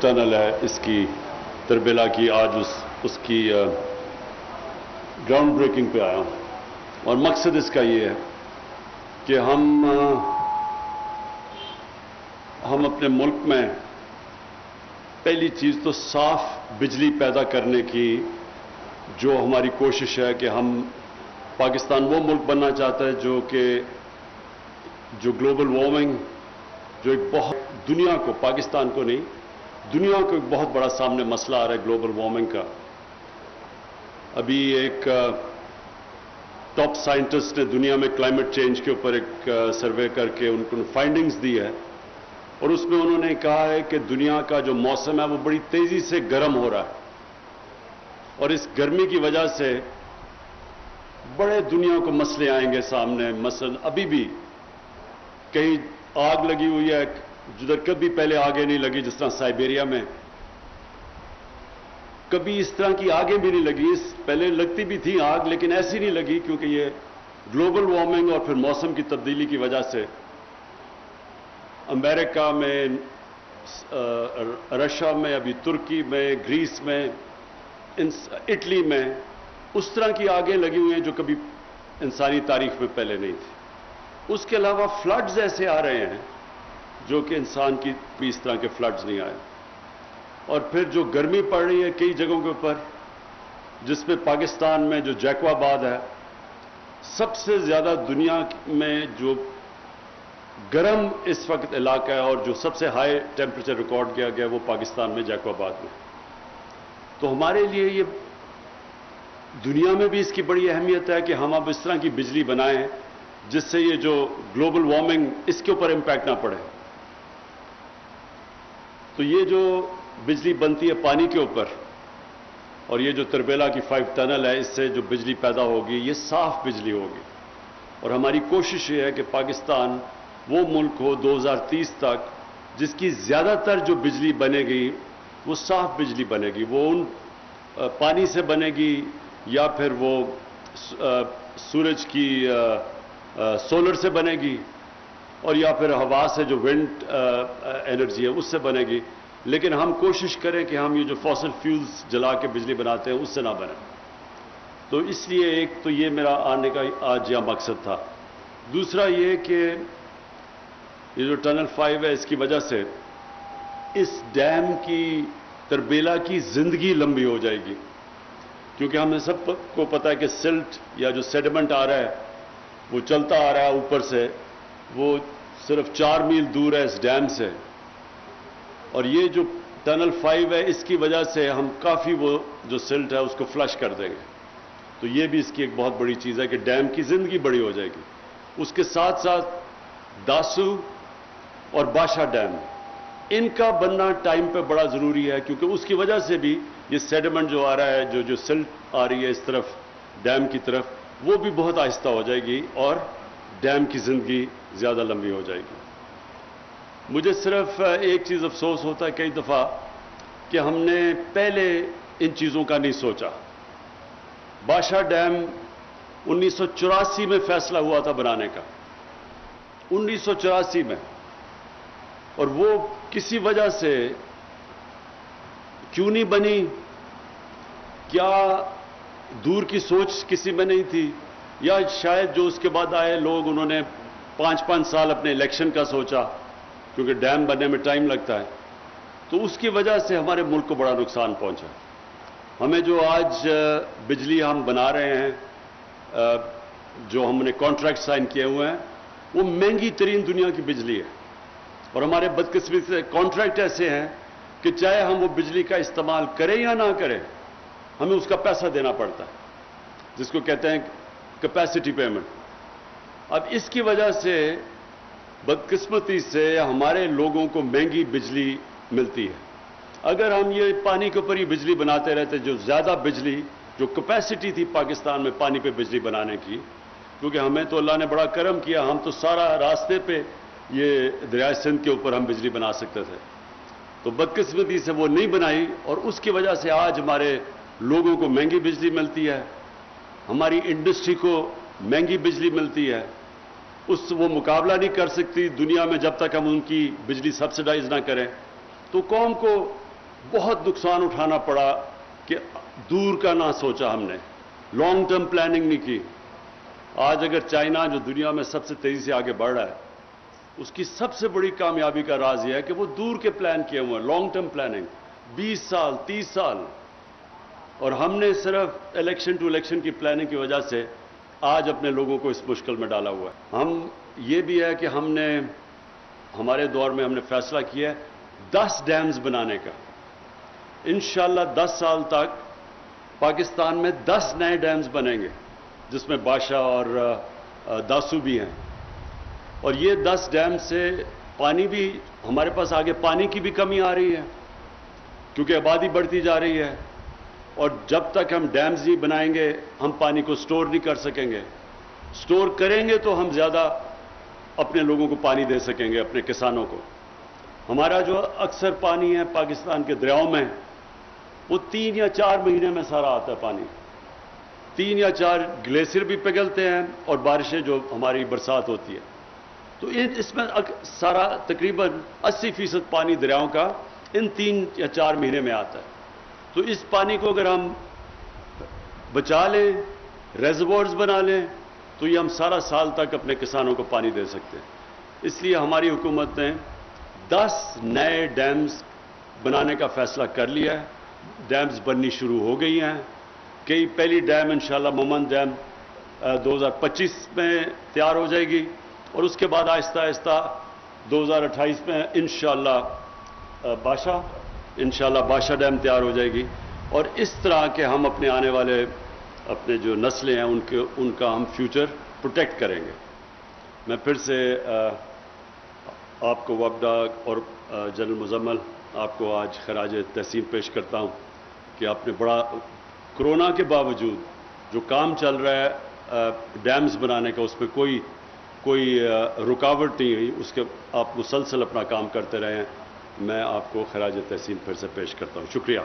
Tunnel है इसकी तरबेला की आज उसकी ग्राउंड ब्रेकिंग पे आया हूं और मकसद इसका ये है कि हम अपने मुल्क में पहली चीज तो साफ बिजली पैदा करने की जो हमारी कोशिश है कि हम पाकिस्तान वो मुल्क बनना चाहता है जो ग्लोबल वार्मिंग जो एक बहुत दुनिया को, पाकिस्तान को नहीं, दुनिया को एक बहुत बड़ा सामने मसला आ रहा है ग्लोबल वार्मिंग का। अभी एक टॉप साइंटिस्ट ने दुनिया में क्लाइमेट चेंज के ऊपर एक सर्वे करके उनको फाइंडिंग्स दी है और उसमें उन्होंने कहा है कि दुनिया का जो मौसम है वो बड़ी तेजी से गर्म हो रहा है और इस गर्मी की वजह से बड़े दुनिया को मसले आएंगे सामने। मसलन अभी भी कहीं आग लगी हुई है जिधर कभी पहले आगे नहीं लगी, जिस तरह साइबेरिया में कभी इस तरह की आगे भी नहीं लगी। पहले लगती भी थी आग लेकिन ऐसी नहीं लगी क्योंकि ये ग्लोबल वार्मिंग और फिर मौसम की तब्दीली की वजह से अमेरिका में, रशिया में, अभी तुर्की में, ग्रीस में, इटली में उस तरह की आगे लगी हुई हैं जो कभी इंसानी तारीख में पहले नहीं थी। उसके अलावा फ्लड्स ऐसे आ रहे हैं जो कि इंसान की भी इस तरह के फ्लड्स नहीं आए। और फिर जो गर्मी पड़ रही है कई जगहों के ऊपर, जिसमें पाकिस्तान में जो जैकवाबाद है सबसे ज्यादा दुनिया में जो गर्म इस वक्त इलाका है और जो सबसे हाई टेम्परेचर रिकॉर्ड किया गया वो पाकिस्तान में जैकवाबाद में। तो हमारे लिए ये दुनिया में भी इसकी बड़ी अहमियत है कि हम अब इस तरह की बिजली बनाएं जिससे ये जो ग्लोबल वार्मिंग इसके ऊपर इंपैक्ट ना पड़े। तो ये जो बिजली बनती है पानी के ऊपर और ये जो तरबेला की 5 टनल है इससे जो बिजली पैदा होगी ये साफ बिजली होगी। और हमारी कोशिश ये है कि पाकिस्तान वो मुल्क हो 2030 तक जिसकी ज्यादातर जो बिजली बनेगी वो साफ बिजली बनेगी। वो उन पानी से बनेगी या फिर वो सूरज की सोलर से बनेगी और या फिर हवा से जो विंड एनर्जी है उससे बनेगी। लेकिन हम कोशिश करें कि हम ये जो फॉसिल फ्यूल्स जला के बिजली बनाते हैं उससे ना बने। तो इसलिए एक तो ये मेरा आने का आज यह मकसद था। दूसरा ये कि ये जो टनल 5 है इसकी वजह से इस डैम की, तरबेला की जिंदगी लंबी हो जाएगी क्योंकि हमें सबको पता है कि सिल्ट या जो सेडिमेंट आ रहा है वो चलता आ रहा है ऊपर से, वो सिर्फ 4 मील दूर है इस डैम से। और ये जो टनल 5 है इसकी वजह से हम काफी वो जो सिल्ट है उसको फ्लश कर देंगे। तो ये भी इसकी एक बहुत बड़ी चीज है कि डैम की जिंदगी बड़ी हो जाएगी। उसके साथ साथ दासू और बाशा डैम इनका बनना टाइम पे बड़ा जरूरी है क्योंकि उसकी वजह से भी ये सेडिमेंट जो आ रहा है, जो सिल्ट आ रही है इस तरफ डैम की तरफ, वो भी बहुत आहिस्ता हो जाएगी और डैम की जिंदगी ज्यादा लंबी हो जाएगी। मुझे सिर्फ एक चीज अफसोस होता है कई दफा कि हमने पहले इन चीजों का नहीं सोचा। बाशा डैम 1984 में फैसला हुआ था बनाने का, 1984 में, और वो किसी वजह से क्यों नहीं बनी, क्या दूर की सोच किसी में नहीं थी, या शायद जो उसके बाद आए लोग उन्होंने 5-5 साल अपने इलेक्शन का सोचा क्योंकि डैम बनने में टाइम लगता है। तो उसकी वजह से हमारे मुल्क को बड़ा नुकसान पहुंचा। हमें जो आज बिजली हम बना रहे हैं, जो हमने कॉन्ट्रैक्ट साइन किए हुए हैं, वो महंगी तरीन दुनिया की बिजली है। और हमारे बदकिस्मती से कॉन्ट्रैक्ट ऐसे हैं कि चाहे हम वो बिजली का इस्तेमाल करें या ना करें हमें उसका पैसा देना पड़ता है, जिसको कहते हैं कैपेसिटी पेमेंट। अब इसकी वजह से बदकिस्मती से हमारे लोगों को महंगी बिजली मिलती है। अगर हम ये पानी के ऊपर ही बिजली बनाते रहते, जो ज्यादा बिजली, जो कैपेसिटी थी पाकिस्तान में पानी पे बिजली बनाने की, क्योंकि हमें तो अल्लाह ने बड़ा करम किया, हम तो सारा रास्ते पे ये दरिया सिंध के ऊपर हम बिजली बना सकते थे। तो बदकिस्मती से वो नहीं बनाई और उसकी वजह से आज हमारे लोगों को महंगी बिजली मिलती है, हमारी इंडस्ट्री को महंगी बिजली मिलती है। वो मुकाबला नहीं कर सकती दुनिया में जब तक हम उनकी बिजली सब्सिडाइज ना करें। तो कौम को بہت نقصان اٹھانا پڑا کہ دور کا نہ سوچا ہم نے, لانگ ٹرم پلاننگ نہیں کی. آج اگر چائنا جو دنیا میں سب سے تیزی سے آگے بڑھ رہا ہے, اس کی سب سے بڑی کامیابی کا راز یہ ہے کہ وہ دور کے پلان کیے ہوئے ہیں, لانگ ٹرم پلاننگ, 20 سال 30 سال. اور ہم نے صرف الیکشن ٹو الیکشن کی پلاننگ کی وجہ سے آج اپنے لوگوں کو اس مشکل میں ڈالا ہوا ہے. ہم یہ بھی ہے کہ ہم نے ہمارے دور میں ہم نے فیصلہ کیا ہے 10 ڈیمز بنانے کا. انشاءاللہ 10 سال تک پاکستان میں 10 نئے ڈیمز بنیں گے, جس میں باشا اور داسو بھی ہیں. اور یہ 10 ڈیم سے پانی بھی, ہمارے پاس آگے پانی کی بھی کمی آ رہی ہے کیونکہ آبادی بڑھتی جا رہی ہے, اور جب تک ہم ڈیمز نہیں بنائیں گے ہم پانی کو سٹور نہیں کر سکیں گے. سٹور کریں گے تو ہم زیادہ اپنے لوگوں کو پانی دے سکیں گے, اپنے کسانوں کو. ہمارا جو اکثر پانی ہے پاکستان کے دریاؤں میں, وہ 3 یا 4 مہینے میں سارا آتا ہے پانی. 3 یا 4 گلیشیئر بھی پگھلتے ہیں اور بارشیں جو ہماری برسات ہوتی ہے, تو اس میں سارا تقریباً 80% پانی دریاؤں کا ان 3 یا 4 مہینے میں آتا ہے. تو اس پانی کو اگر ہم بچا لیں, ریزروارز بنا لیں, تو یہ ہم سارا سال تک اپنے کسانوں کو پانی دے سکتے ہیں. اس لیے ہماری حکومت نے 10 نئے ڈیمز بنانے کا فیصلہ کر لیا ہے. ڈیمز بننی شروع ہو گئی ہیں. کئی پہلی ڈیم انشاءاللہ مومن ڈیم 2025 میں تیار ہو جائے گی, اور اس کے بعد آہستہ آہستہ 2028 میں انشاءاللہ باشا ڈیم تیار ہو جائے گی. اور اس طرح کے ہم اپنے آنے والے اپنے جو نسلیں ہیں ان کا ہم فیوچر پروٹیکٹ کریں گے. میں پھر سے آپ کو وابڈا اور جنرل مزمل, آپ کو آج خراج تحسین پیش کرتا ہوں کہ آپ نے بڑا, کرونا کے باوجود جو کام چل رہا ہے ڈیمز بنانے کا, اس پہ کوئی رکاوٹ نہیں ہوئی. اس کے آپ مسلسل اپنا کام کرتے رہے ہیں. میں آپ کو خراج تحسین پھر سے پیش کرتا ہوں. شکریہ.